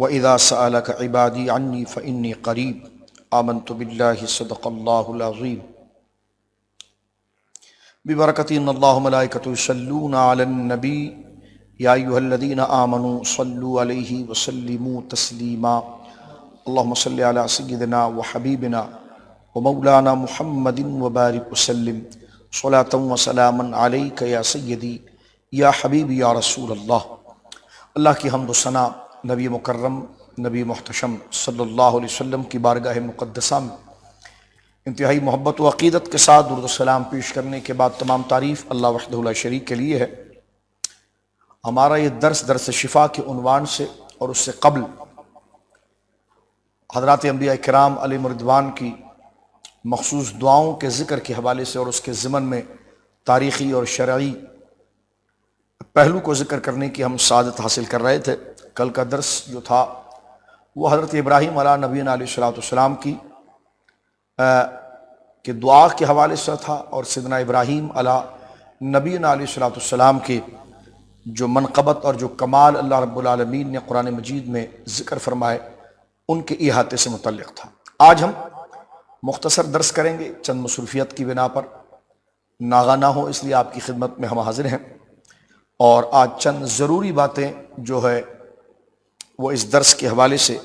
وَإِذَا سَأَلَكَ عِبَادِي عَنِّي فَإِنِّي قَرِيبٌ آمَنْتُ بِاللَّهِ صَدَقَ اللَّهُ الْعَظِيمُ بِبَرَكَةِ إِنَّ اللَّهَ وَمَلَائِكَتَهُ يُصَلُّونَ عَلَى النَّبِيِّ يَا أَيُّهَا الَّذِينَ آمَنُوا صَلُّوا عَلَيْهِ وَسَلِّمُوا تَسْلِيمًا اللهم صل على سيدنا وحبيبنا ومولانا محمد وبارك وسلم صلاة وسلاما عليك يا سيدي یا حبیبی یا رسول اللہ کی حمد و ثنا نبی مکرم نبی محتشم صلی اللہ علیہ وسلم کی بارگاہ مقدسہ میں انتہائی محبت و عقیدت کے ساتھ درود و سلام پیش کرنے کے بعد تمام تعریف اللہ وحدہ لا شریک کے لیے ہے۔ ہمارا یہ درس شفا کے عنوان سے اور اس سے قبل حضرات انبیاء کرام علیہم رضوان کی مخصوص دعاؤں کے ذکر کے حوالے سے اور اس کے ضمن میں تاریخی اور شرعی پہلو کو ذکر کرنے کی ہم سعادت حاصل کر رہے تھے۔ کل کا درس جو تھا وہ حضرت ابراہیم علیہ نبینا علیہ السلام کی کہ دعا کے حوالے سے تھا، اور سیدنا ابراہیم علیہ نبینا علیہ السلام کے جو منقبت اور جو کمال اللہ رب العالمین نے قرآن مجید میں ذکر فرمائے ان کے احاطے سے متعلق تھا۔ آج ہم مختصر درس کریں گے، چند مصروفیت کی بنا پر ناغہ نہ ہو اس لیے آپ کی خدمت میں ہم حاضر ہیں، اور آج چند ضروری باتیں جو ہے وہ اس درس کے حوالے سے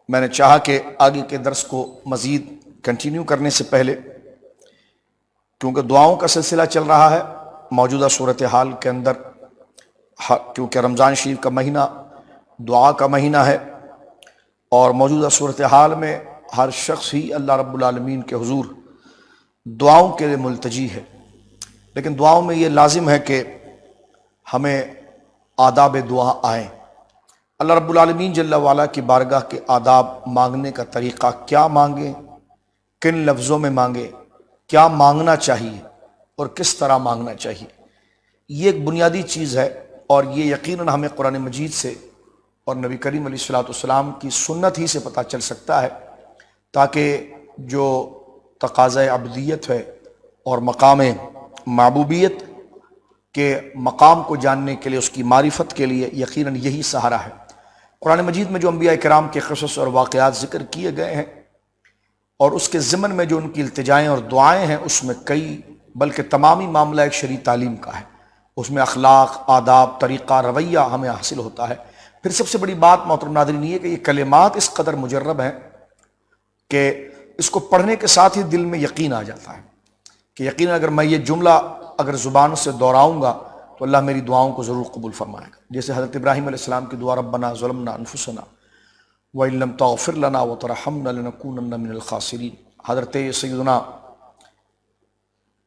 میں نے چاہا کہ آگے کے درس کو مزید کنٹینیو کرنے سے پہلے، کیونکہ دعاؤں کا سلسلہ چل رہا ہے موجودہ صورتحال کے اندر، کیونکہ رمضان شریف کا مہینہ دعا کا مہینہ ہے، اور موجودہ صورتحال میں ہر شخص ہی اللہ رب العالمین کے حضور دعاؤں کے لیے ملتجی ہے، لیکن دعاؤں میں یہ لازم ہے کہ ہمیں آداب دعا آئیں۔ اللہ رب العالمین جل وعلا کی بارگاہ کے آداب مانگنے کا طریقہ، کیا مانگیں، کن لفظوں میں مانگیں، کیا مانگنا چاہیے اور کس طرح مانگنا چاہیے، یہ ایک بنیادی چیز ہے، اور یہ یقیناً ہمیں قرآن مجید سے اور نبی کریم علیہ السلام کی سنت ہی سے پتہ چل سکتا ہے، تاکہ جو تقاضۂ عبدیت ہے اور مقام معبوبیت کے مقام کو جاننے کے لیے، اس کی معرفت کے لیے یقیناً یہی سہارا ہے۔ قرآن مجید میں جو انبیاء کرام کے قصص اور واقعات ذکر کیے گئے ہیں، اور اس کے ضمن میں جو ان کی التجائیں اور دعائیں ہیں، اس میں کئی بلکہ تمامی معاملہ ایک شرعی تعلیم کا ہے، اس میں اخلاق، آداب، طریقہ، رویہ ہمیں حاصل ہوتا ہے۔ پھر سب سے بڑی بات محترم ناظرین یہ کہ یہ کلمات اس قدر مجرب ہیں کہ اس کو پڑھنے کے ساتھ ہی دل میں یقین آ جاتا ہے کہ یقیناً اگر میں یہ جملہ اگر زبان سے دہراؤں گا تو اللہ میری دعاؤں کو ضرور قبول فرمائے گا۔ جیسے حضرت ابراہیم علیہ السلام کی دعا ربنا ظلمنا انفسنا وَإِن لَّمْ تَغْفِرْ لَنَا وَتَرْحَمْنَا لَنَكُونَنَّ مِنَ الْخَاسِرِينَ۔ حضرت سیدنا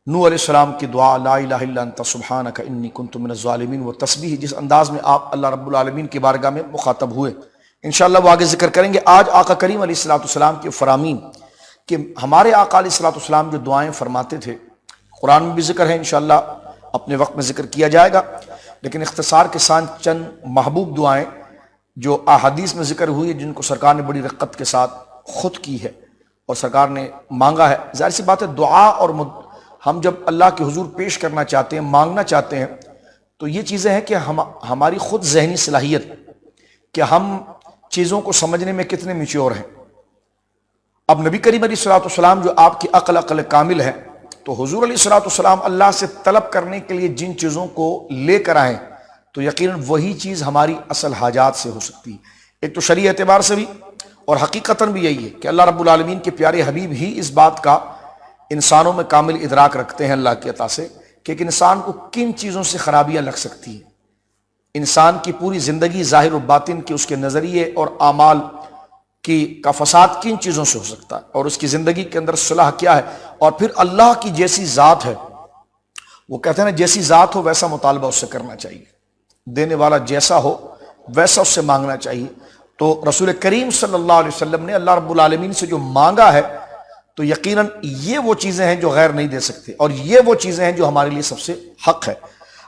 نوح علیہ السلام کی دعا لا الہ الا انت سبحانک انی کنت من الظالمین، وہ تسبیح جس انداز میں آپ اللہ رب العالمین کی بارگاہ میں مخاطب ہوئے، انشاءاللہ وہ آگے ذکر کریں گے۔ آج آقا کریم علیہ السلام کے فرامین کہ ہمارے آقا علیہ السلام جو دعائیں فرماتے تھے، قرآن میں بھی ذکر ہے، انشاءاللہ اپنے وقت میں ذکر کیا جائے گا، لیکن اختصار کے ساتھ چند محبوب دعائیں جو احادیث میں ذکر ہوئی، جن کو سرکار نے بڑی رقت کے ساتھ خود کی ہے اور سرکار نے مانگا ہے۔ ظاہر سی بات ہے دعا اور ہم جب اللہ کے حضور پیش کرنا چاہتے ہیں، مانگنا چاہتے ہیں، تو یہ چیزیں ہیں کہ ہماری خود ذہنی صلاحیت کہ ہم چیزوں کو سمجھنے میں کتنے میچور ہیں۔ اب نبی کریم علیہ السلام جو آپ کی عقل کامل ہے، تو حضور علیہ السلام اللہ سے طلب کرنے کے لیے جن چیزوں کو لے کر آئیں تو یقیناً وہی چیز ہماری اصل حاجات سے ہو سکتی ہے۔ ایک تو شرعی اعتبار سے بھی اور حقیقتاً بھی یہی ہے کہ اللہ رب العالمین کے پیارے حبیب ہی اس بات کا انسانوں میں کامل ادراک رکھتے ہیں اللہ کی عطا سے کہ ایک انسان کو کن چیزوں سے خرابیاں لگ سکتی ہیں۔ انسان کی پوری زندگی ظاہر و باطن کے اس کے نظریے اور اعمال کا فساد کن چیزوں سے ہو سکتا ہے، اور اس کی زندگی کے اندر صلاح کیا ہے، اور پھر اللہ کی جیسی ذات ہے، وہ کہتے ہیں نا جیسی ذات ہو ویسا مطالبہ اس سے کرنا چاہیے، دینے والا جیسا ہو ویسا اس سے مانگنا چاہیے۔ تو رسول کریم صلی اللہ علیہ وسلم نے اللہ رب العالمین سے جو مانگا ہے تو یقیناً یہ وہ چیزیں ہیں جو غیر نہیں دے سکتے، اور یہ وہ چیزیں ہیں جو ہمارے لیے سب سے حق ہے۔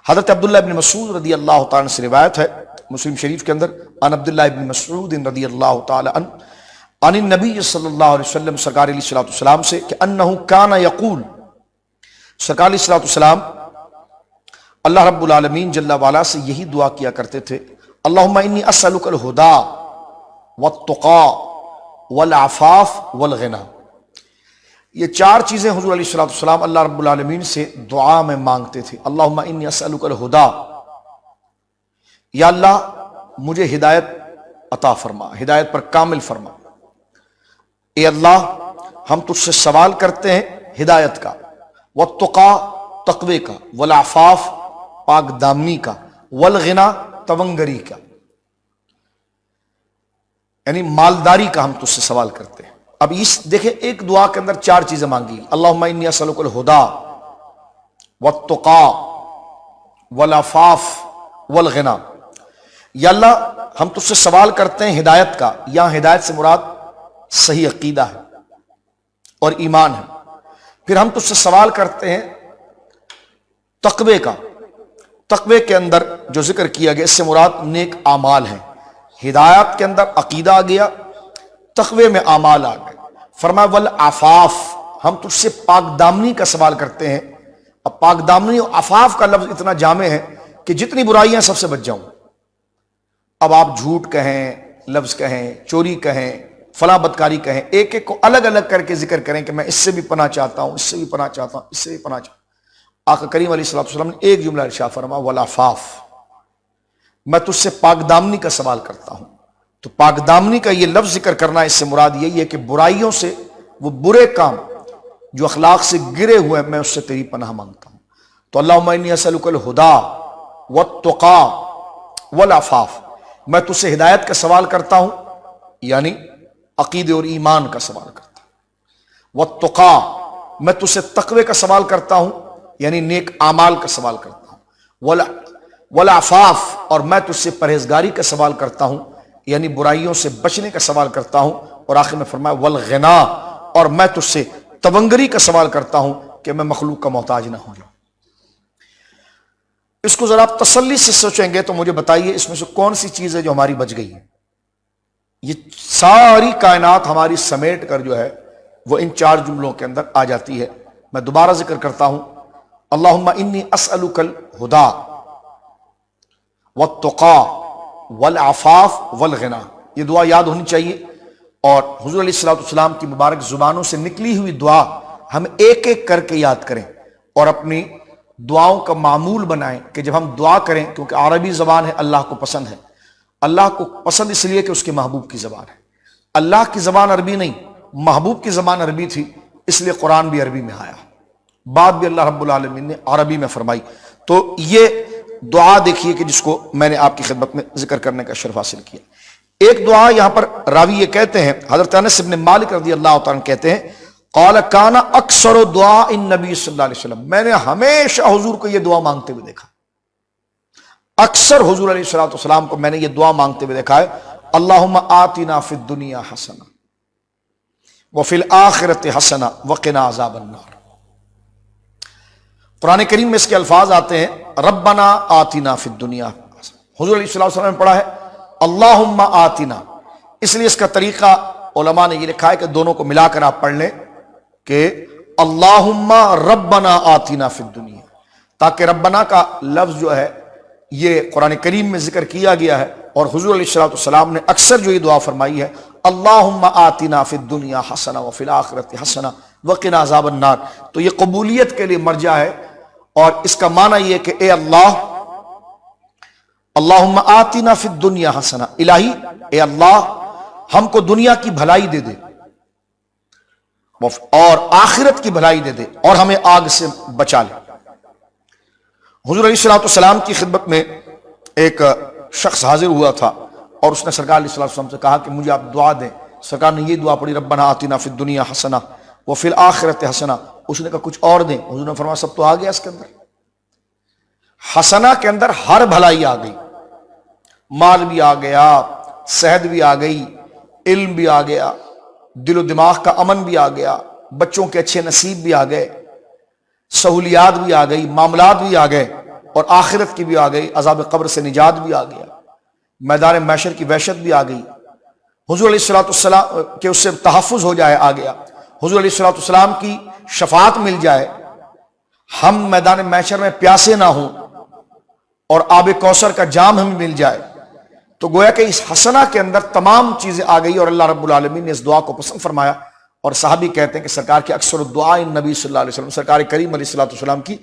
حضرت عبداللہ ابن مسعود رضی اللہ تعالیٰ عنہ سے روایت ہے مسلم شریف کے اندر، عن عبداللہ ابن مسعود رضی اللہ تعالیٰ عنہ عن النبی صلی اللہ علیہ وسلم، سرکار علیہ السلام سے کہ انہ کان یقول، سرکار علیہ السلام اللہ رب العالمین جل وعلا سے یہی دعا کیا کرتے تھے، اللہم انی اسألک الہدا، والتقا والعفاف والغنا. یہ چار چیزیں حضور علیہ الصلوۃ والسلام اللہ رب العالمین سے دعا میں مانگتے تھے. اللہم انی اسألک الہدی، یا اللہ مجھے ہدایت عطا فرما، ہدایت پر کامل فرما. اے اللہ ہم تجھ سے سوال کرتے ہیں ہدایت کا، والتقا تقوی کا، والعفاف پاک دامنی کا، والغنا تونگری کا، یعنی مالداری کا ہم تجھ سے سوال کرتے ہیں. اب اس دیکھیں ایک دعا کے اندر چار چیزیں مانگی. اللہم انی اسألک الہدی والتقا والعفاف والغنا. یا اللہ ہم تجھ سے سوال کرتے ہیں ہدایت کا. یہاں ہدایت سے مراد صحیح عقیدہ ہے اور ایمان ہے. پھر ہم تجھ سے سوال کرتے ہیں تقوی کا. تقوی کے اندر جو ذکر کیا گیا اس سے مراد نیک اعمال ہیں. ہدایت کے اندر عقیدہ آ گیا، تقوی میں اعمال آ گئے. فرمایا والعفاف، ہم تجھ سے پاک دامنی کا سوال کرتے ہیں. اب پاک دامنی اور عفاف کا لفظ اتنا جامع ہے کہ جتنی برائیاں سب سے بچ جاؤں. اب آپ جھوٹ کہیں، لفظ کہیں، چوری کہیں، فلاں بدکاری کہیں، ایک ایک کو الگ الگ کر کے ذکر کریں کہ میں اس سے بھی پناہ چاہتا ہوں، اس سے بھی پناہ چاہتا ہوں، اس سے بھی پناہ چاہتا ہوں. آقا کریم علیہ الصلوۃ والسلام نے ایک جملہ ارشاد فرمایا والعفاف، میں تجھ سے پاک دامنی کا سوال کرتا ہوں. تو پاک دامنی کا یہ لفظ ذکر کرنا اس سے مراد یہی ہے کہ برائیوں سے، وہ برے کام جو اخلاق سے گرے ہوئے میں اس سے تیری پناہ مانگتا ہوں. تو اللہم انی اسألک الہدی والتقا والعفاف، میں تجھ سے ہدایت کا سوال کرتا ہوں یعنی عقیدے اور ایمان کا سوال کرتا ہوں. والتقا، میں تجھ سے تقوی کا سوال کرتا ہوں یعنی نیک اعمال کا سوال کرتا ہوں. والعفاف، اور میں تجھ سے پرہیزگاری کا سوال کرتا ہوں یعنی برائیوں سے بچنے کا سوال کرتا ہوں. اور آخر میں فرمایا والغنا، اور میں تجھ سے تونگری کا سوال کرتا ہوں کہ میں مخلوق کا محتاج نہ ہو جاؤں. اس کو ذرا آپ تسلی سے سوچیں گے تو مجھے بتائیے اس میں سے کون سی چیز ہے جو ہماری بچ گئی ہے. یہ ساری کائنات ہماری سمیٹ کر جو ہے وہ ان چار جملوں کے اندر آ جاتی ہے. میں دوبارہ ذکر کرتا ہوں، اللہم انی اسألک الہدی والتقا والعفاف والغنا. یہ دعا یاد ہونی چاہیے، اور حضور علیہ الصلوۃ والسلام کی مبارک زبانوں سے نکلی ہوئی دعا ہم ایک ایک کر کے یاد کریں اور اپنی دعاؤں کا معمول بنائیں کہ جب ہم دعا کریں، کیونکہ عربی زبان ہے، اللہ کو پسند ہے. اللہ کو پسند اس لیے کہ اس کے محبوب کی زبان ہے. اللہ کی زبان عربی نہیں، محبوب کی زبان عربی تھی، اس لیے قرآن بھی عربی میں آیا، بات بھی اللہ رب العالمین نے عربی میں فرمائی. تو یہ دعا دیکھیے کہ جس کو میں نے آپ کی خدمت میں ذکر کرنے کا شرف حاصل کیا. ایک دعا یہاں پر راوی یہ کہتے ہیں، حضرت انس بن مالک رضی اللہ تعالیٰ کہتے ہیں قال کان اکثر دعاء النبی صلی اللہ علیہ وسلم، میں نے ہمیشہ حضور کو یہ دعا مانگتے ہوئے دیکھا. اکثر حضور علیہ الصلوۃ والسلام کو میں نے یہ دعا مانگتے ہوئے دیکھا ہے، اللہم آتنا فی الدنیا حسنہ وفی الآخرۃ حسنہ وقنا عذاب النار. قرآن کریم میں اس کے الفاظ آتے ہیں ربنا آتنا فی الدنیا. حضور علیہ الصلوۃ والسلام نے پڑھا ہے اللہم آتنا. اس لیے اس کا طریقہ علماء نے یہ لکھا ہے کہ دونوں کو ملا کر آپ پڑھ لیں کہ اللہم ربنا آتنا فی الدنیا، تاکہ ربنا کا لفظ جو ہے یہ قرآن کریم میں ذکر کیا گیا ہے، اور حضور علیہ الصلوۃ والسلام نے اکثر جو یہ دعا فرمائی ہے اللہم آتنا فی الدنیا حسنہ وفی الآخرۃ حسنہ وقنا عذاب النار. تو یہ قبولیت کے لیے مرجع ہے، اور اس کا معنی یہ کہ اے اللہ، اللہم آتنا فی الدنیا حسنہ، الہی اے اللہ ہم کو دنیا کی بھلائی دے دے اور آخرت کی بھلائی دے دے اور ہمیں آگ سے بچا لے. حضور علیہ الصلوۃ والسلام کی خدمت میں ایک شخص حاضر ہوا تھا اور اس نے سرکار علیہ الصلوۃ والسلام سے کہا کہ مجھے آپ دعا دیں. سرکار نے یہ دعا پڑھی ربنا آتنا فی الدنیا حسنہ وفی الآخرۃ حسنہ. اس نے کہا کچھ اور دیں. حضور نے فرمایا سب تو آ گیا اس کے اندر. حسنہ کے اندر ہر بھلائی آ گئی، مال بھی آ گیا، صحت بھی آ گئی، علم بھی آ گیا، دل و دماغ کا امن بھی آ گیا، بچوں کے اچھے نصیب بھی آ گئے، سہولیات بھی آ گئی، معاملات بھی آ گئے، اور آخرت کی بھی آ گئی، عذاب قبر سے نجات بھی آ گیا، میدان محشر کی وحشت بھی آ گئی، حضور علیہ الصلوۃ والسلام کے اس سے تحفظ ہو جائے آ گیا، حضور علیہ الصلوۃ والسلام کی شفاعت مل جائے، ہم میدان محشر میں پیاسے نہ ہوں اور آب کوثر کا جام ہمیں مل جائے. تو گویا کہ اس حسنہ کے اندر تمام چیزیں آ گئی اور اللہ رب العالمین نے اس دعا کو پسند فرمایا. اور صحابی کہتے ہیں کہ سرکار کی اکثر دعائیں نبی صلی اللہ علیہ وسلم، سرکار کریم علیہ الصلوۃ والسلام کی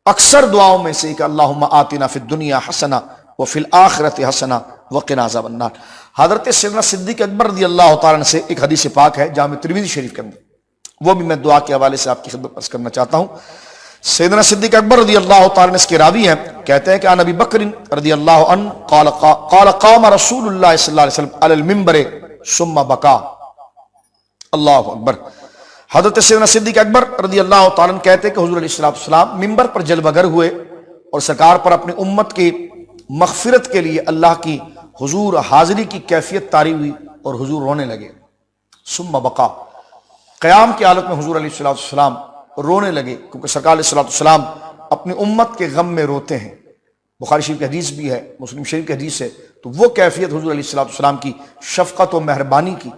اکثر دعاؤں میں سے کہ اللہم آتنا فی الدنیا حسنہ وفی الآخرۃ حسنہ وقنا عذاب النار. حضرت سیدنا صدیق اکبر رضی اللہ تعالیٰ عنہ سے ایک حدیث پاک ہے جامع ترمذی شریف کے اندر، وہ بھی میں دعا کے حوالے سے آپ کی خدمت پیش کرنا چاہتا ہوں. سیدنا صدیق اکبر رضی اللہ تعالیٰ عنہ اس کے راوی ہیں، کہتے ہیں کہ عن ابی بکر رضی اللہ عنہ قال قام رسول اللہ صلی اللہ علیہ وسلم علی المنبر ثم بکا. اللہ اکبر. حضرت سیدنا صدیق اکبر رضی اللہ تعالیٰ عنہ کہتے ہیں کہ حضور علیہ الصلوۃ والسلام ممبر پر جلوہ گر ہوئے اور سرکار پر اپنی امت کی مغفرت کے لیے اللہ کی حضور حاضری کی کیفیت طاری ہوئی اور حضور رونے لگے. ثم بقا، قیام کی حالت میں حضور علیہ الصلوۃ والسلام رونے لگے، کیونکہ سرکار علیہ الصلوۃ والسلام اپنی امت کے غم میں روتے ہیں. بخاری شریف کی حدیث بھی ہے، مسلم شریف کی حدیث ہے. تو وہ کیفیت حضور علیہ الصلوۃ والسلام کی شفقت و مہربانی کی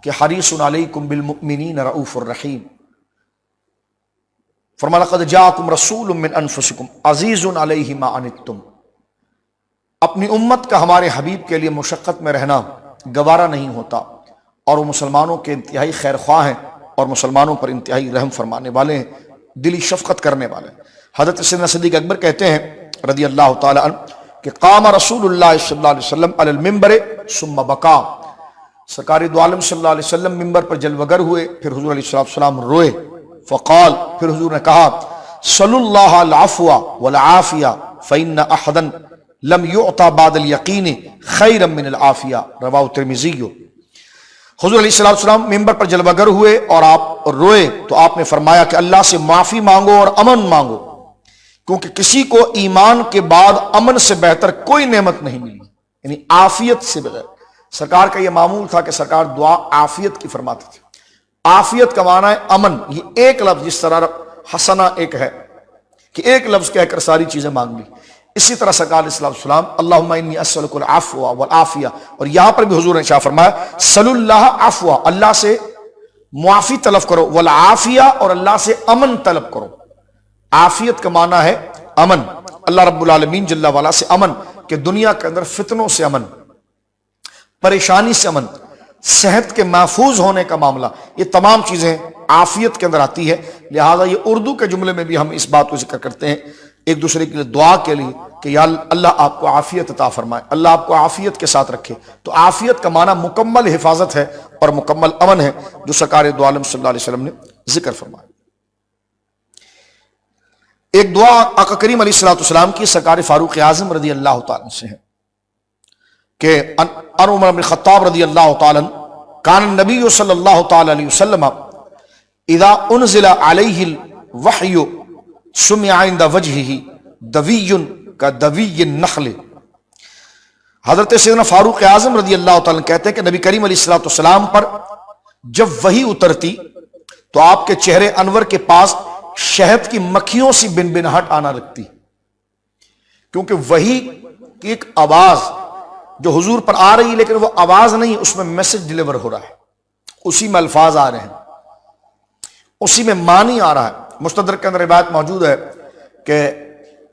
کہ حریص علیکم بالمؤمنین رؤوف الرحیم. فرمایا لقد جاءکم رسول من انفسکم عزیز علیہ ما عنتم. اپنی امت کا ہمارے حبیب کے لیے مشقت میں رہنا گوارا نہیں ہوتا، اور وہ مسلمانوں کے انتہائی خیر خواہ ہیں اور مسلمانوں پر انتہائی رحم فرمانے والے ہیں، دلی شفقت کرنے والے ہیں. حضرت سیدنا صدیق اکبر کہتے ہیں رضی اللہ تعالی عنہ کہ قام رسول اللہ صلی اللہ علیہ وسلم علی المنبر ثم بکا. سرکار دو عالم صلی اللہ علیہ وسلم ممبر پر جلوہ گر ہوئے، پھر حضور علیہ السلام روئے. فقال، پھر حضور نے کہا صلی اللہ العفو والعافیہ فإن احدا لم یعطا بعد الیقین خیرا من العافیہ. رواہ ترمذی. حضور علیہ السلام ممبر پر جلوہ گر ہوئے اور آپ روئے تو آپ نے فرمایا کہ اللہ سے معافی مانگو اور امن مانگو، کیونکہ کسی کو ایمان کے بعد امن سے بہتر کوئی نعمت نہیں ملی، یعنی عافیت سے بغیر. سرکار کا یہ معمول تھا کہ سرکار دعا عافیت کی فرماتے تھے. عافیت کا معنی ہے امن. یہ ایک لفظ، جس طرح حسنہ ایک ہے کہ ایک لفظ کہہ کر ساری چیزیں مانگ لی، اسی طرح سرکار علیہ السلام اللہم انی اسألک العفو والعافیہ. اور یہاں پر بھی حضور نے شاہ فرمایا صلی اللہ عفو، اللہ سے معافی طلب کرو، والعافیہ، اور اللہ سے امن طلب کرو. عافیت کا معنی ہے امن. اللہ رب العالمین جل وعلا سے امن، کہ دنیا کے اندر فتنوں سے امن، پریشانی سے امن، صحت کے محفوظ ہونے کا معاملہ، یہ تمام چیزیں عافیت کے اندر آتی ہے. لہذا یہ اردو کے جملے میں بھی ہم اس بات کو ذکر کرتے ہیں ایک دوسرے کے لیے دعا کے لیے کہ یا اللہ آپ کو عافیت عطا فرمائے، اللہ آپ کو عافیت کے ساتھ رکھے. تو عافیت کا معنی مکمل حفاظت ہے اور مکمل امن ہے، جو سرکار دو عالم صلی اللہ علیہ وسلم نے ذکر فرمایا. ایک دعا آقا کریم علیہ الصلوۃ والسلام کی سرکار فاروق اعظم رضی اللہ تعالیٰ سے ہے کہ ان عمر بن خطاب رضی اللہ تعالیٰ کان النبی صلی اللہ تعالیٰ علیہ وسلم اذا انزل علیہ الوحی سمع عند وجہہ دوی کا دوی النخل. حضرت سیدنا فاروق اعظم رضی اللہ تعالیٰ کہتے ہیں کہ نبی کریم علیہ الصلوۃ والسلام پر جب وحی اترتی تو آپ کے چہرے انور کے پاس شہد کی مکھیوں سی بن بنہٹ آنا لگتی، کیونکہ وحی کی ایک آواز جو حضور پر آ رہی ہے، لیکن وہ آواز نہیں، اس میں میسج ڈیلیور ہو رہا ہے، اسی میں الفاظ آ رہے ہیں، اسی میں معنی آ رہا ہے. مستدرک کے اندر روایت موجود ہے کہ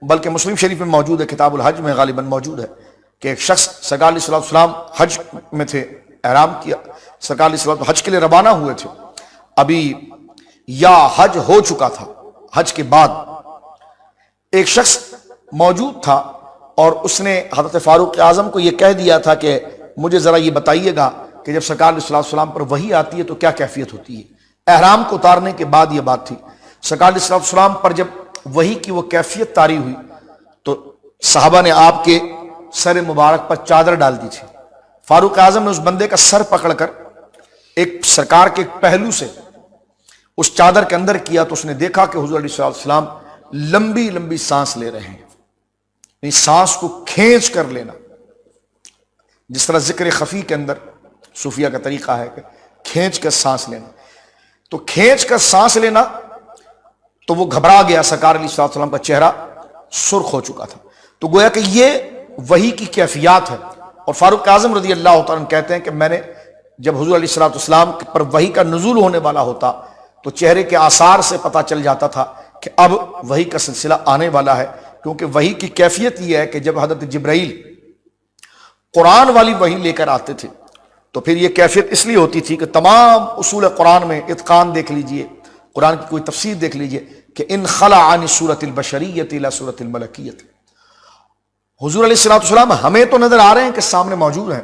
بلکہ مسلم شریف میں موجود ہے، کتاب الحج میں غالباً موجود ہے کہ ایک شخص سرکار علیہ الصلوۃ والسلام حج میں تھے، احرام کیا، سرکار علیہ الصلوۃ حج کے لیے روانہ ہوئے تھے. ابھی یا حج ہو چکا تھا، حج کے بعد ایک شخص موجود تھا اور اس نے حضرت فاروق اعظم کو یہ کہہ دیا تھا کہ مجھے ذرا یہ بتائیے گا کہ جب سرکار علیہ الصلوۃ والسلام پر وحی آتی ہے تو کیا کیفیت ہوتی ہے. احرام کو اتارنے کے بعد یہ بات تھی. سرکار علیہ الصلوۃ والسلام پر جب وحی کی وہ کیفیت طاری ہوئی تو صحابہ نے آپ کے سر مبارک پر چادر ڈال دی تھی. فاروق اعظم نے اس بندے کا سر پکڑ کر ایک سرکار کے پہلو سے اس چادر کے اندر کیا تو اس نے دیکھا کہ حضور علیہ السلام لمبی لمبی سانس لے رہے ہیں. سانس کو کھینچ کر لینا، جس طرح ذکر خفی کے اندر صوفیہ کا طریقہ ہے کہ کھینچ کر سانس لینا، تو کھینچ کر سانس لینا، تو وہ گھبرا گیا. سرکار علیہ السلام کا چہرہ سرخ ہو چکا تھا. تو گویا کہ یہ وحی کی کیفیات ہے. اور فاروق اعظم رضی اللہ تعالیٰ کہتے ہیں کہ میں نے جب حضور علیہ السلام پر وحی کا نزول ہونے والا ہوتا تو چہرے کے آثار سے پتہ چل جاتا تھا کہ اب وحی کا سلسلہ آنے والا ہے. کیونکہ وحی کی کیفیت یہ ہے کہ جب حضرت جبرائیل قرآن والی وحی لے کر آتے تھے، تو پھر یہ کیفیت اس لیے ہوتی تھی کہ تمام اصول قرآن میں اتقان دیکھ لیجئے، قرآن کی کوئی تفسیر دیکھ لیجئے کہ ان خلع عن صورت البشریت الى صورت الملکیت، حضور علیہ الصلوۃ والسلام ہمیں تو نظر آ رہے ہیں کہ سامنے موجود ہیں،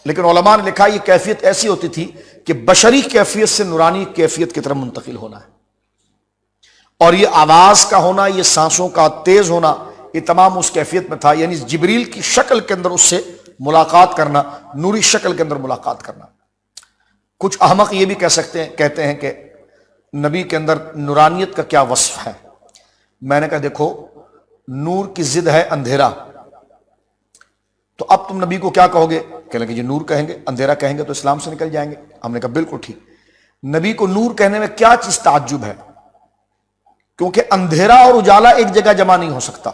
لیکن علماء نے لکھا یہ کیفیت ایسی ہوتی تھی کہ بشری کیفیت سے نورانی کیفیت کی طرف منتقل ہونا ہے، اور یہ آواز کا ہونا، یہ سانسوں کا تیز ہونا، یہ تمام اس کیفیت میں تھا، یعنی جبریل کی شکل کے اندر اس سے ملاقات کرنا، نوری شکل کے اندر ملاقات کرنا۔ کچھ احمق یہ بھی کہتے ہیں کہ نبی کے اندر نورانیت کا کیا وصف ہے؟ میں نے کہا دیکھو، نور کی ضد ہے اندھیرا، تو اب تم نبی کو کیا کہو گے؟ کہ لگے جی نور کہیں گے، اندھیرا کہیں گے تو اسلام سے نکل جائیں گے۔ ہم نے کہا بالکل ٹھیک، نبی کو نور کہنے میں کیا چیز تعجب ہے؟ کیونکہ اندھیرا اور اجالا ایک جگہ جمع نہیں ہو سکتا،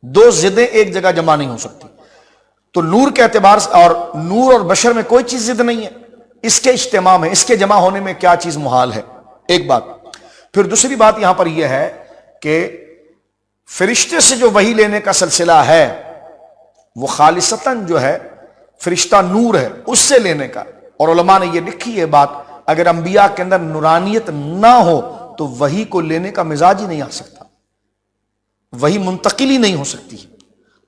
دو ضدیں ایک جگہ جمع نہیں ہو سکتی، تو نور کے اعتبار سے، اور نور اور بشر میں کوئی چیز ضد نہیں ہے، اس کے اجتماع میں، اس کے جمع ہونے میں کیا چیز محال ہے؟ ایک بات۔ پھر دوسری بات یہاں پر یہ ہے کہ فرشتے سے جو وحی لینے کا سلسلہ ہے وہ خالصتاً جو ہے فرشتہ نور ہے، اس سے لینے کا، اور علماء نے یہ لکھی ہے بات، اگر انبیاء کے اندر نورانیت نہ ہو تو وحی کو لینے کا مزاج ہی نہیں آ سکتا، وحی منتقل ہی نہیں ہو سکتی،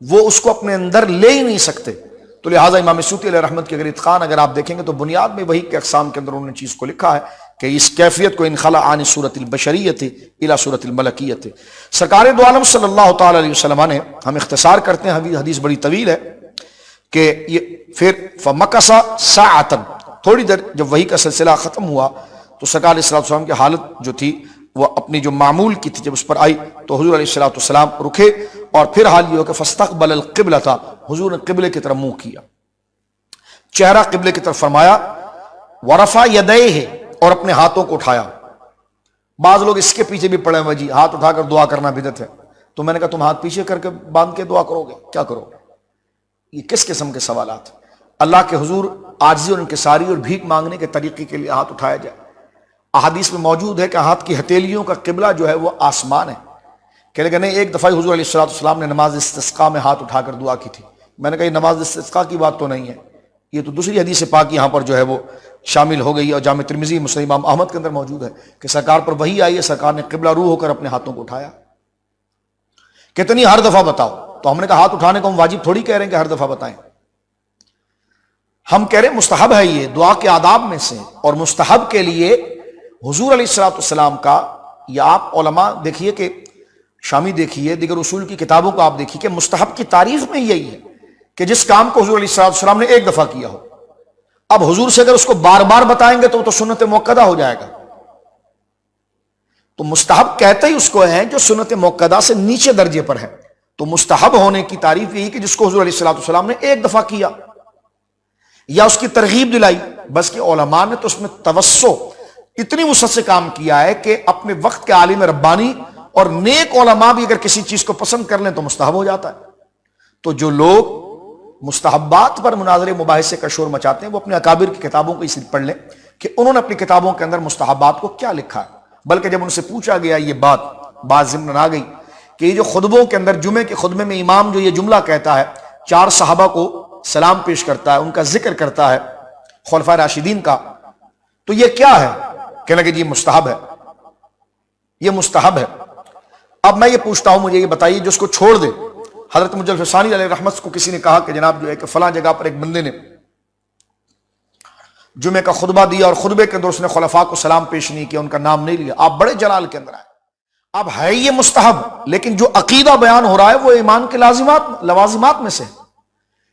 وہ اس کو اپنے اندر لے ہی نہیں سکتے۔ تو لہٰذا امام سیوطی علیہ رحمت کی اگر اتقان اگر آپ دیکھیں گے تو بنیاد میں وحی کے اقسام کے اندر انہوں نے چیز کو لکھا ہے کہ اس کیفیت کو انخلا عن صورت البشریت الی صورت الملکیت۔ سرکار دو عالم صلی اللہ تعالی علیہ وسلم نے، ہم اختصار کرتے ہیں، حدیث بڑی طویل ہے، کہ یہ پھر فمکث ساعۃ، تھوڑی دیر جب وحی کا سلسلہ ختم ہوا تو سرکار علیہ الصلوۃ والسلام کی حالت جو تھی وہ اپنی جو معمول کی تھی، جب اس پر آئی تو حضور علیہ الصلوۃ والسلام رکے، اور پھر حال یہ ہو کہ فاستقبل القبلۃ، حضور نے قبلے کی طرف منہ کیا، چہرہ قبلے کی طرف فرمایا، ورفع یدیہ، اور اپنے ہاتھوں کو اٹھایا۔ بعض لوگ اس کے پیچھے بھی پڑے ہوئے جی ہاتھ اٹھا کر دعا کرنا بدعت ہے، تو میں نے کہا تم ہاتھ پیچھے کر کے باندھ کے دعا کرو گے، کیا کرو گے؟ یہ کس قسم کے سوالات؟ اللہ کے حضور عاجزی اور انکساری اور بھیک مانگنے کے طریقے کے لیے ہاتھ اٹھایا جائے؟ احادیث میں موجود ہے کہ ہاتھ کی ہتھیلیوں کا قبلہ جو ہے وہ آسمان ہے، کہ لیکن نہیں، ایک دفعہ حضور علیہ الصلوۃ والسلام نے نماز استسقاء میں ہاتھ اٹھا کر دعا کی تھی۔ میں نے کہا یہ نماز استسقاء کی بات تو نہیں ہے، یہ تو دوسری حدیث پاک یہاں پر جو ہے وہ شامل ہو گئی، اور جامع ترمذی مسند امام احمد کے اندر موجود ہے کہ سرکار پر وحی آئی ہے، سرکار نے قبلہ رو ہو کر اپنے ہاتھوں کو اٹھایا۔ کتنی ہر دفعہ بتاؤ؟ تو ہم نے کہا ہاتھ اٹھانے کو ہم واجب تھوڑی کہہ رہے ہیں کہ ہر دفعہ بتائیں، ہم کہہ رہے ہیں مستحب ہے، یہ دعا کے آداب میں سے، اور مستحب کے لیے حضور علیہ الصلوۃ والسلام کا، یا آپ علماء دیکھیے کہ شامی دیکھیے، دیگر اصول کی کتابوں کو آپ دیکھیے کہ مستحب کی تعریف میں یہی ہے کہ جس کام کو حضور علیہ الصلوۃ والسلام نے ایک دفعہ کیا ہو۔ اب حضور سے اگر اس کو بار بار بتائیں گے تو وہ تو سنت موقدہ ہو جائے گا، تو مستحب کہتے ہی اس کو ہیں جو سنت موقدہ سے نیچے درجے پر ہے، تو مستحب ہونے کی تعریف یہی کہ جس کو حضور علیہ الصلوۃ والسلام نے ایک دفعہ کیا یا اس کی ترغیب دلائی، بس کہ علماء نے تو اس میں توسع اتنی وسعت سے کام کیا ہے کہ اپنے وقت کے عالم ربانی اور نیک علماء بھی اگر کسی چیز کو پسند کر لیں تو مستحب ہو جاتا ہے۔ تو جو لوگ مستحبات پر مناظرے مباحثے کا شور مچاتے ہیں وہ اپنے اکابر کی کتابوں کو اس لیے پڑھ لیں کہ انہوں نے اپنی کتابوں کے اندر مستحبات کو کیا لکھا ہے۔ بلکہ جب ان سے پوچھا گیا یہ بات ضمن آ گئی کہ یہ جو خطبوں کے اندر، جمعے کے خطبے میں امام جو یہ جملہ کہتا ہے، 4 صحابہ کو سلام پیش کرتا ہے، ان کا ذکر کرتا ہے، خلفائے راشدین کا، تو یہ کیا ہے؟ کہنے لگے جی مستحب ہے، یہ مستحب ہے۔ اب میں یہ پوچھتا ہوں، مجھے یہ بتائیے جو اس کو چھوڑ دے، حضرت مجلد ثانی علیہ رحمت کو کسی نے کہا کہ جناب جو ہے کہ فلاں جگہ پر ایک بندے نے جمعے کا خطبہ دیا اور خطبے کے اندر اس نے خلفاء کو سلام پیش نہیں کیا، ان کا نام نہیں لیا، آپ بڑے جلال کے اندر آئے۔ اب ہے یہ مستحب، لیکن جو عقیدہ بیان ہو رہا ہے وہ ایمان کے لوازمات میں سے،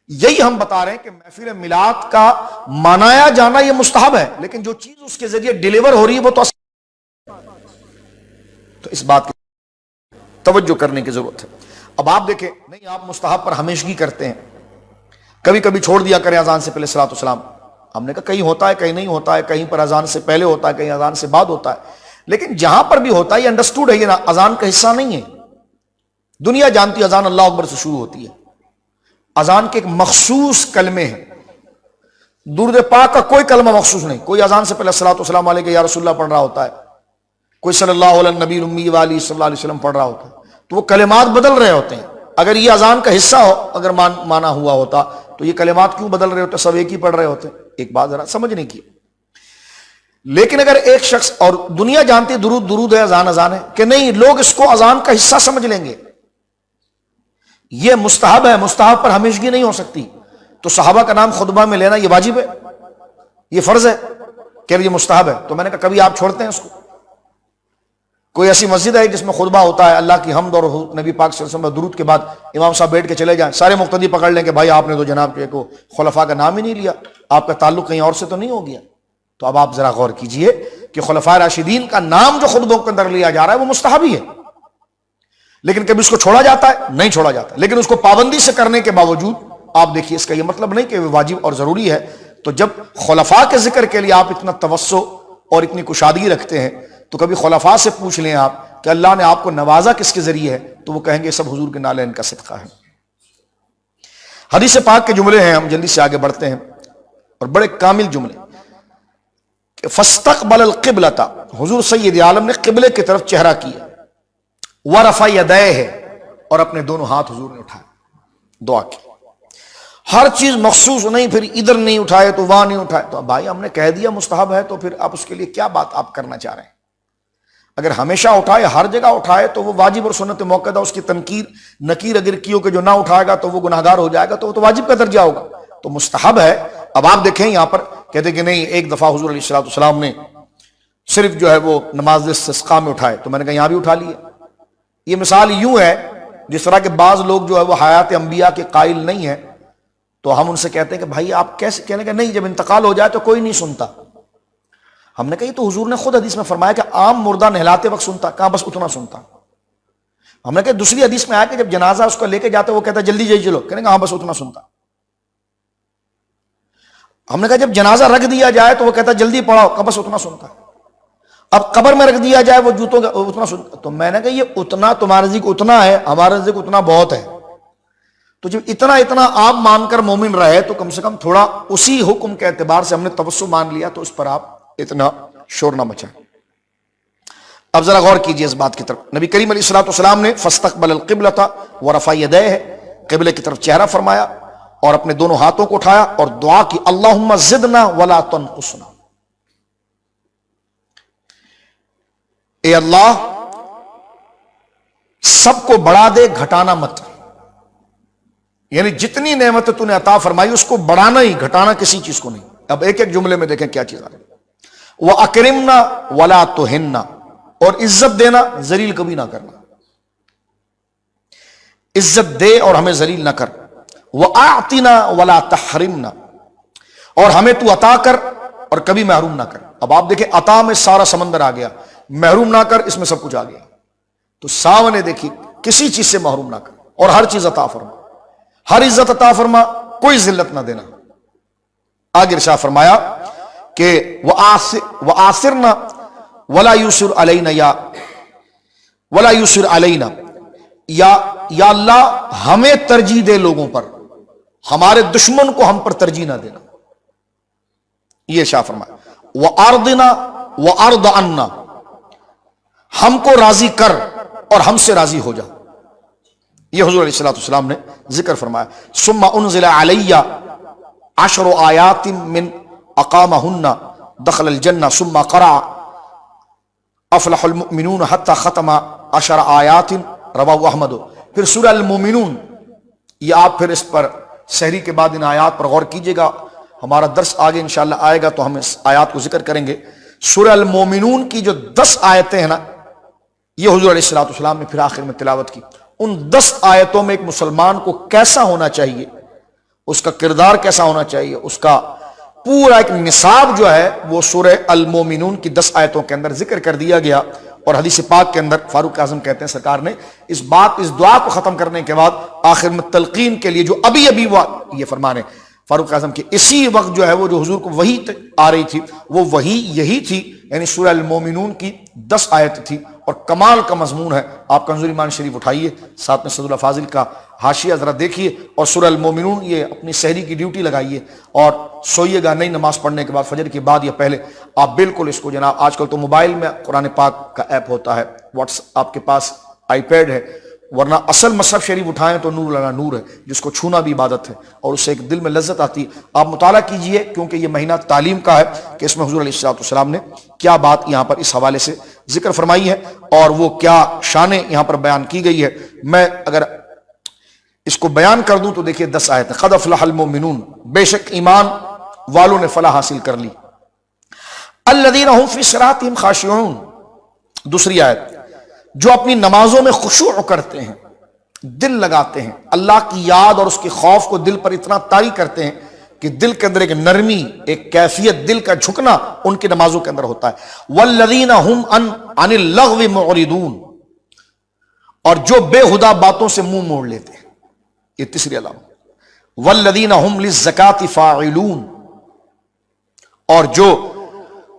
یہی ہم بتا رہے ہیں کہ محفل میلاد کا منایا جانا یہ مستحب ہے، لیکن جو چیز اس کے ذریعے ڈیلیور ہو رہی ہے وہ تو اس بات کی توجہ کرنے کی ضرورت ہے۔ اب آپ دیکھیں، نہیں آپ مستحب پر ہمیشگی کرتے ہیں، کبھی کبھی چھوڑ دیا کریں اذان سے پہلے صلاۃ والسلام، ہم نے کہا کہیں ہوتا ہے کہیں نہیں ہوتا ہے، کہیں پر اذان سے پہلے ہوتا ہے کہیں اذان سے بعد ہوتا ہے، لیکن جہاں پر بھی ہوتا ہے یہ انڈرسٹوڈ ہے، یہ اذان کا حصہ نہیں ہے۔ دنیا جانتی ہے اذان اللہ اکبر سے شروع ہوتی ہے، اذان کے ایک مخصوص کلمے ہیں، درود پاک کا کوئی کلمہ مخصوص نہیں، کوئی اذان سے پہلے الصلاۃ والسلام علیہ یا رسول اللہ پڑھ رہا ہوتا ہے، کوئی صلی اللہ علیہ نبی امی والی صلی اللہ علیہ وسلم پڑھ رہا ہوتا ہے، تو وہ کلمات بدل رہے ہوتے ہیں۔ اگر یہ اذان کا حصہ ہو، اگر مانا ہوا ہوتا تو یہ کلمات کیوں بدل رہے ہوتے؟ سب ایک ہی پڑھ رہے ہوتے. ایک بات ذرا سمجھنے کی. لیکن اگر ایک شخص، اور دنیا جانتی درود درود ہے، اذان اذان ہے، کہ نہیں لوگ اس کو اذان کا حصہ سمجھ لیں گے، یہ مستحب ہے، مستحب پر ہمیشگی نہیں ہو سکتی. تو صحابہ کا نام خطبہ میں لینا یہ واجب ہے، یہ فرض ہے کہ یہ مستحب ہے. تو میں نے کہا کبھی آپ چھوڑتے ہیں اس کو؟ کوئی ایسی مسجد ہے جس میں خطبہ ہوتا ہے، اللہ کی حمد اور نبی پاک صلی اللہ علیہ وسلم درود کے بعد امام صاحب بیٹھ کے چلے جائیں، سارے مقتدی پکڑ لیں کہ بھائی آپ نے تو جناب کو خلفاء کا نام ہی نہیں لیا، آپ کا تعلق کہیں اور سے تو نہیں ہو گیا. تو اب آپ ذرا غور کیجئے کہ خلفاء راشدین کا نام جو خطبوں کے اندر لیا جا رہا ہے وہ مستحب ہی ہے، لیکن کبھی اس کو چھوڑا جاتا ہے؟ نہیں چھوڑا جاتا. لیکن اس کو پابندی سے کرنے کے باوجود آپ دیکھیے، اس کا یہ مطلب نہیں کہ وہ واجب اور ضروری ہے. تو جب خلفاء کے ذکر کے لیے آپ اتنا توسع اور اتنی کشادگی رکھتے ہیں تو کبھی خلفاء سے پوچھ لیں آپ کہ اللہ نے آپ کو نوازا کس کے ذریعے ہے، تو وہ کہیں گے سب حضور کے نالین کا صدقہ ہے. حدیث پاک کے جملے ہیں، ہم جلدی سے آگے بڑھتے ہیں، اور بڑے کامل جملے. فاستقبل القبلۃ، حضور سید عالم نے قبلے کی طرف چہرہ کیا، ورفع یدیہ، اور اپنے دونوں ہاتھ حضور نے اٹھائے، دعا کی. ہر چیز مخصوص نہیں، پھر ادھر نہیں اٹھائے تو وہاں نہیں اٹھائے. تو بھائی ہم نے کہہ دیا مستحب ہے، تو پھر آپ اس کے لیے کیا بات آپ کرنا چاہ رہے ہیں؟ اگر ہمیشہ اٹھائے، ہر جگہ اٹھائے، تو وہ واجب اور سنت موقعہ، اس کی نکیر اگر کیوں کہ جو نہ اٹھائے گا تو وہ گناہگار ہو جائے گا، تو وہ تو واجب کا درجہ ہوگا. تو مستحب ہے. اب آپ دیکھیں یہاں پر کہتے کہ نہیں، ایک دفعہ حضور علیہ الصلوۃ والسلام نے صرف جو ہے وہ نماز استسقاء میں اٹھائے، تو میں نے کہا یہاں بھی اٹھا لیے. یہ مثال یوں ہے جس طرح کے بعض لوگ جو ہے وہ حیات انبیاء کے قائل نہیں ہیں، تو ہم ان سے کہتے ہیں کہ بھائی آپ کیسے، کہنے کہ نہیں جب انتقال ہو جائے تو کوئی نہیں سنتا. ہم نے کہا یہ تو حضور نے خود حدیث میں فرمایا کہ عام مردہ نہلاتے وقت سنتا، کہاں بس اتنا سنتا. ہم نے کہا دوسری حدیث میں آیا کہ جب جنازہ اس کو لے کے جاتے وہ کہتا جلدی جلدی چلو، کہنے کہ ہاں بس اتنا سنتا. ہم نے کہا جب جنازہ رکھ دیا جائے تو وہ کہتا جلدی پڑھاؤ، کہا بس اتنا سنتا. اب قبر میں رکھ دیا جائے وہ جوتوں کا اتنا سنتا. تو میں نے کہا یہ اتنا تمہارے نزدیک اتنا ہے، ہمارے نزدیک اتنا بہت ہے. تو جب اتنا آپ مان کر مومن رہے تو کم سے کم تھوڑا اسی حکم کے اعتبار سے ہم نے توسع مان لیا، تو اس پر آپ اتنا شور نہ مچائیں. اب ذرا غور کیجئے اس بات کی طرف. نبی کریم علیہ الصلوۃ والسلام نے فاستقبل القبلۃ ورفع یدیہ، قبلے کی طرف چہرہ فرمایا اور اپنے دونوں ہاتھوں کو اٹھایا اور دعا کی، اللہم زدنا ولا تنقصنا، اے اللہ سب کو بڑھا دے، گھٹانا مت. یعنی جتنی نعمت تو نے عطا فرمائی اس کو بڑھانا ہی، گھٹانا کسی چیز کو نہیں. اب ایک ایک جملے میں دیکھیں کیا چیز آ رہی ہے. وَأَكْرِمْنَا وَلَا تُهِنَّا، اور عزت دینا، ذلیل کبھی نہ کرنا. عزت دے اور ہمیں ذلیل نہ کر. وَأَعْطِنَا وَلَا تَحْرِمْنَا، اور ہمیں تو عطا کر اور کبھی محروم نہ کر. اب آپ دیکھیں عطا میں سارا سمندر آ گیا، محروم نہ کر اس میں سب کچھ آ گیا. تو سامنے دیکھیے کسی چیز سے محروم نہ کر اور ہر چیز عطا فرما، ہر عزت عطا فرما، کوئی ذلت نہ دینا. آگے ارشاد فرمایا کہ وَآثِرْنَا وَلَا يُسِرْ عَلَيْنَا، یا وَلَا يُسِرْ عَلَيْنَا، یا اللہ ہمیں ترجیح دے لوگوں پر، ہمارے دشمن کو ہم پر ترجیح نہ دینا. یہ ارشاد فرمایا وَأَرْضِنَا وَأَرْضَ عَنَّا، ہم کو راضی کر اور ہم سے راضی ہو جا. یہ حضور علیہ الصلوۃ والسلام نے ذکر فرمایا. ثم انزل علی 10 آیات من اقامہن دخل الجنہ ثم قرأ افلح المؤمنون حتی ختم 10 آیات رواہ احمد. پھر سورہ المومنون، یہ آپ پھر اس پر سحری کے بعد ان آیات پر غور کیجئے گا. ہمارا درس آگے انشاءاللہ آئے گا تو ہم اس آیات کو ذکر کریں گے. سورہ المومنون کی جو 10 آیتیں ہیں نا، یہ حضور علیہ الصلوۃ والسلام نے پھر آخر میں تلاوت کی. ان 10 آیتوں میں ایک مسلمان کو کیسا ہونا چاہیے، اس کا کردار کیسا ہونا چاہیے، اس کا پورا ایک نصاب جو ہے وہ سورہ المومنون کی 10 آیتوں کے اندر ذکر کر دیا گیا. اور حدیث پاک کے اندر فاروق اعظم کہتے ہیں سرکار نے اس دعا کو ختم کرنے کے بعد آخر میں تلقین کے لیے جو ابھی یہ فرمانے فاروق اعظم کے اسی وقت جو ہے وہ جو حضور کو وحی آ رہی تھی وہ وحی یہی تھی، یعنی سورہ المومنون کی 10 آیت تھی اور کمال کا مضمون ہے. آپ کنز ایمان شریف اٹھائیے، ساتھ میں سعد اللہ فاضل کا حاشیہ ذرا دیکھیے اور سورہ المومنون یہ اپنی سحری کی ڈیوٹی لگائیے اور سوئیے گا نہیں نماز پڑھنے کے بعد، فجر کے بعد یا پہلے آپ بالکل اس کو جناب، آج کل تو موبائل میں قرآن پاک کا ایپ ہوتا ہے، واٹس آپ کے پاس آئی پیڈ ہے، ورنہ اصل مصحف شریف اٹھائیں تو نور لنا نور ہے، جس کو چھونا بھی عبادت ہے اور اس سے ایک دل میں لذت آتی ہے۔ آپ مطالعہ کیجئے، کیونکہ یہ مہینہ تعلیم کا ہے کہ اس میں حضور علیہ الصلوۃ والسلام نے کیا بات یہاں پر اس حوالے سے ذکر فرمائی ہے اور وہ کیا شانیں یہاں پر بیان کی گئی ہے۔ میں اگر اس کو بیان کر دوں تو دیکھیے 10 آیتیں۔ قد افلح المؤمنون، بے شک ایمان والوں نے فلاح حاصل کر لی۔ الذین هم فی صلاتهم خاشعون، دوسری آیت، جو اپنی نمازوں میں خشوع کرتے ہیں، دل لگاتے ہیں، اللہ کی یاد اور اس کے خوف کو دل پر اتنا طاری کرتے ہیں کہ دل کے اندر ایک نرمی، ایک کیفیت، دل کا جھکنا ان کی نمازوں کے اندر ہوتا ہے۔ والذین هم عن اللغو معرضون، اور جو بے ہدہ باتوں سے منہ موڑ لیتے ہیں، یہ تیسری علامت۔ والذین هم للزکاۃ فاعلون، اور جو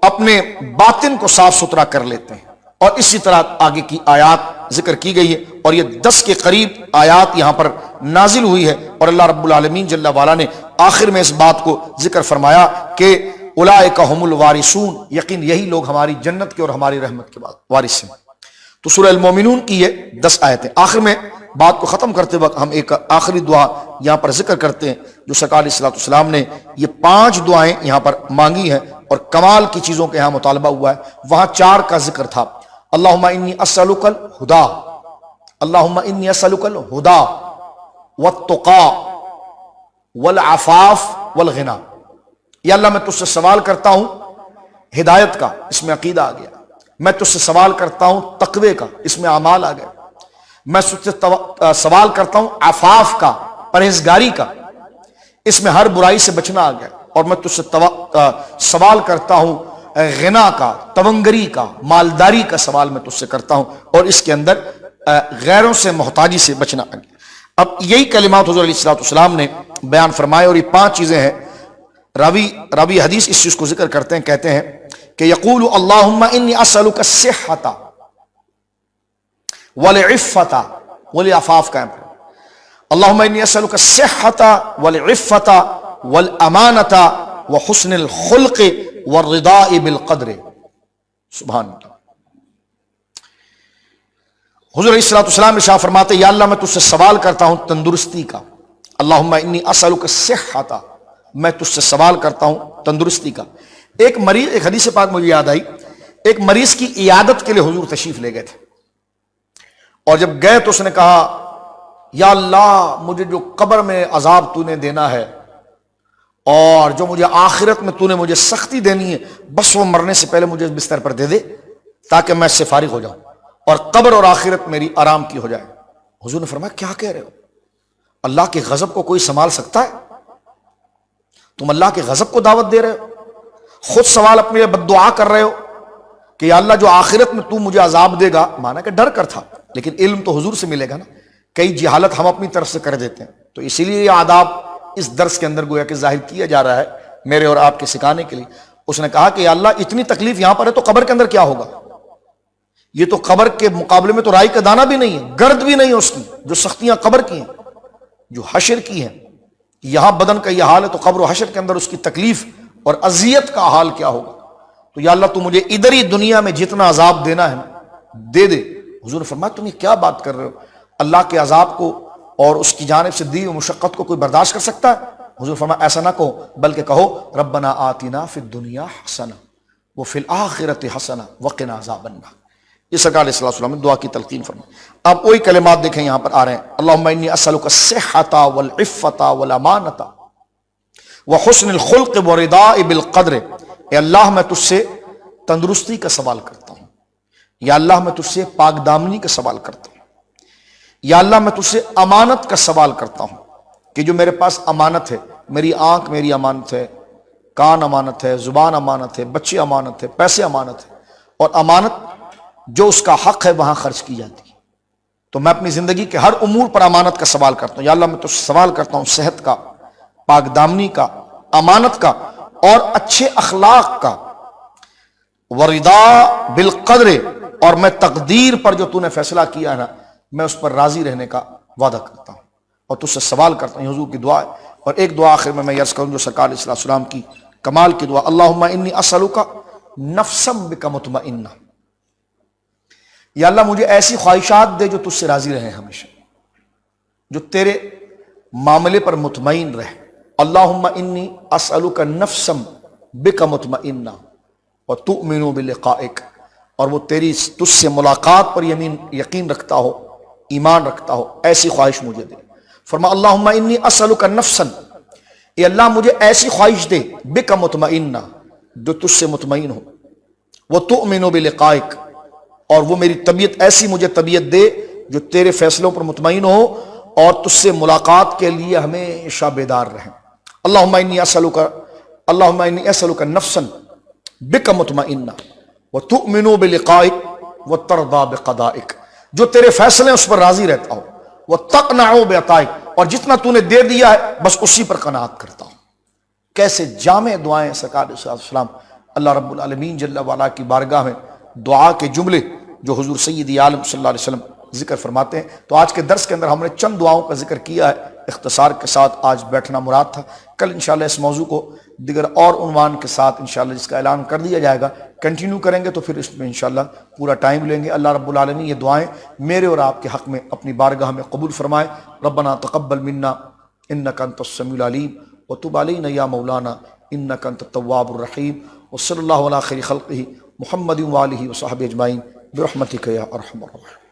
اپنے باطن کو صاف ستھرا کر لیتے ہیں۔ اور اسی طرح آگے کی آیات ذکر کی گئی ہے اور یہ 10 کے قریب آیات یہاں پر نازل ہوئی ہے، اور اللہ رب العالمین جل وعلا نے آخر میں اس بات کو ذکر فرمایا کہ اولئک هم الوارثون، یقین یہی لوگ ہماری جنت کے اور ہماری رحمت کے بعد وارث ہیں۔ تو سورہ المومنون کی یہ 10 آیتیں۔ آخر میں بات کو ختم کرتے وقت ہم ایک آخری دعا یہاں پر ذکر کرتے ہیں جو سرکار علیہ الصلوۃ والسلام نے یہ 5 دعائیں یہاں پر مانگی ہیں اور کمال کی چیزوں کا یہاں مطالبہ ہوا ہے، وہاں 4 کا ذکر تھا۔ اللہم انی اسألک الہدی، اللہم انی اسألک الہدی والتقی والعفاف والغنی، یا اللہ میں تجھ سے سوال کرتا ہوں ہدایت کا، اس میں عقیدہ آ گیا، میں تجھ سے سوال کرتا ہوں تقوی کا، اس میں اعمال آ گئے، میں تجھ سے سوال کرتا ہوں عفاف کا، پرہیزگاری کا، اس میں ہر برائی سے بچنا آ گیا، اور میں تجھ سے سوال کرتا ہوں غنا کا، تونگری کا، مالداری کا سوال میں تجھ سے کرتا ہوں، اور اس کے اندر غیروں سے محتاجی سے بچنا آ گیا۔ اب یہی کلمات حضور علیہ الصلوۃ والسلام نے بیان فرمائے، اور یہ 5 چیزیں ہیں۔ راوی حدیث اس چیز کو ذکر کرتے ہیں، کہتے ہیں کہ یقول اللہم انی اسألک الصحۃ والعفۃ والعفاف کا، اللہم انی اسألک الصحۃ والعفۃ والامانۃ وحسن الخلق والرضاء بالقدر۔ سبحان اللہ۔ حضور علیہ الصلوۃ والسلام ارشاد فرماتے یا اللہ میں تجھ سے سوال کرتا ہوں تندرستی کا، اللہم انی اسألک الصحۃ، میں تجھ سے سوال کرتا ہوں تندرستی کا۔ ایک حدیث پاک مجھے یاد آئی، ایک مریض کی عیادت کے لیے حضور تشریف لے گئے تھے، اور جب گئے تو اس نے کہا یا اللہ مجھے جو قبر میں عذاب تو نے دینا ہے اور جو مجھے آخرت میں تو نے مجھے سختی دینی ہے، بس وہ مرنے سے پہلے مجھے بستر پر دے دے تاکہ میں اس سے فارغ ہو جاؤں اور قبر اور آخرت میری آرام کی ہو جائے۔ حضور نے فرمایا کیا کہہ رہے ہو؟ اللہ کے غضب کو کوئی سنبھال سکتا ہے؟ تم اللہ کے غضب کو دعوت دے رہے ہو، خود سوال اپنے لیے بد دعا کر رہے ہو کہ یا اللہ جو آخرت میں تو مجھے عذاب دے گا، مانا کہ ڈر کر تھا، لیکن علم تو حضور سے ملے گا نا، کئی جہالت ہم اپنی طرف سے کر دیتے ہیں، تو اسی لیے یہ آداب اس درس کے اندر گویا کہ ظاہر کیا جا رہا ہے میرے اور آپ کے سکھانے کے لیے۔ اس نے کہا کہ یا اللہ اتنی تکلیف یہاں پر ہے تو قبر کے اندر کیا ہوگا؟ یہ تو قبر کے مقابلے میں تو رائی کا دانہ بھی نہیں ہے، گرد بھی نہیں ہے اس کی، جو سختیاں قبر کی ہیں، جو حشر کی ہیں، یہاں بدن کا یہ حال ہے تو قبر و حشر کے اندر اس کی تکلیف اور اذیت کا حال کیا ہوگا؟ تو یا اللہ تو مجھے ادھر ہی دنیا میں جتنا عذاب دینا ہے نا دے دے۔ حضور نے فرمایا تم یہ کیا بات کر رہے ہو؟ اللہ کے عذاب کو اور اس کی جانب سے دی ہوئی مشقت کو کوئی برداشت کر سکتا ہے؟ حضور فرمایا ایسا نہ کہو، بلکہ کہو ربنا آتنا فی الدنیا حسنہ وفی الآخرۃ حسنہ وقنا عذاب النار۔ یہ سرکار علیہ الصلوۃ والسلام نے دعا کی تلقین فرمائی۔ اب وہی کلمات دیکھیں یہاں پر آ رہے ہیں، اللہم انی اسألک الصحۃ والعفۃ والامانۃ وحسن الخلق والرضاء بالقدر۔ اے اللہ میں تجھ سے تندرستی کا سوال کرتا ہوں، یا اللہ میں تجھ سے پاک دامنی کا سوال کرتا ہوں، یا اللہ میں تجھ سے امانت کا سوال کرتا ہوں کہ جو میرے پاس امانت ہے، میری آنکھ میری امانت ہے، کان امانت ہے، زبان امانت ہے، بچے امانت ہے، پیسے امانت ہے، اور امانت جو اس کا حق ہے وہاں خرچ کی جاتی ہے، تو میں اپنی زندگی کے ہر امور پر امانت کا سوال کرتا ہوں۔ یا اللہ میں تجھ سے سوال کرتا ہوں صحت کا، پاک دامنی کا، امانت کا اور اچھے اخلاق کا، ورضا بالقدر، اور میں تقدیر پر جو تو نے فیصلہ کیا ہے نا میں اس پر راضی رہنے کا وعدہ کرتا ہوں اور تجھ سے سوال کرتا ہوں۔ حضور کی دعا ہے، اور ایک دعا آخر میں عرض کروں جو سرکار علیہ السلام کی کمال کی دعا، اللہم انی اسألک نفسا بک مطمئنہ، یا اللہ مجھے ایسی خواہشات دے جو تجھ سے راضی رہیں ہمیشہ، جو تیرے معاملے پر مطمئن رہے۔ اللہم انی اسألک نفسا بک مطمئنہ وتؤمن بلقائک، اور وہ تیری تجھ سے ملاقات پر یقین رکھتا ہو، ایمان رکھتا ہو، ایسی خواہش مجھے دے۔ فرما اللہم انی اسألک نفسا، اے اللہ مجھے ایسی خواہش دے بک مطمئنہ جو تجھ سے مطمئن ہو، وتؤمن بلقائک، اور وہ میری طبیعت ایسی مجھے طبیعت دے جو تیرے فیصلوں پر مطمئن ہو اور تجھ سے ملاقات کے لیے ہمیشہ بیدار رہیں۔ اللہم انی اسألک نفسا بک مطمئنہ وتؤمن بلقائک وترضی بقضائک، جو تیرے فیصلے اس پر راضی رہتا ہو، وتقنع بعطائک، اور جتنا تو نے دے دیا ہے بس اسی پر قناعت کرتا ہوں۔ کیسے جامع دعائیں سرکار علیہ الصلوۃ والسلام اللہ رب العالمین جل وعلا کی بارگاہ میں دعا کے جملے جو حضور سیدی عالم صلی اللہ علیہ وسلم ذکر فرماتے ہیں۔ تو آج کے درس کے اندر ہم نے چند دعاؤں کا ذکر کیا ہے، اختصار کے ساتھ آج بیٹھنا مراد تھا۔ کل انشاءاللہ اس موضوع کو دیگر اور عنوان کے ساتھ انشاءاللہ جس کا اعلان کر دیا جائے گا کنٹینیو کریں گے، تو پھر اس میں انشاءاللہ پورا ٹائم لیں گے۔ اللہ رب العالمین یہ دعائیں میرے اور آپ کے حق میں اپنی بارگاہ میں قبول فرمائے۔ ربنا تقبل منا انک انت السمیع العلیم وتب علینا یا مولانا انک انت التواب الرحیم، وصلی اللہ علی خیر خلقہ محمد وآلہ وصحبہ اجمعین برحمتک یا ارحم الراحمین۔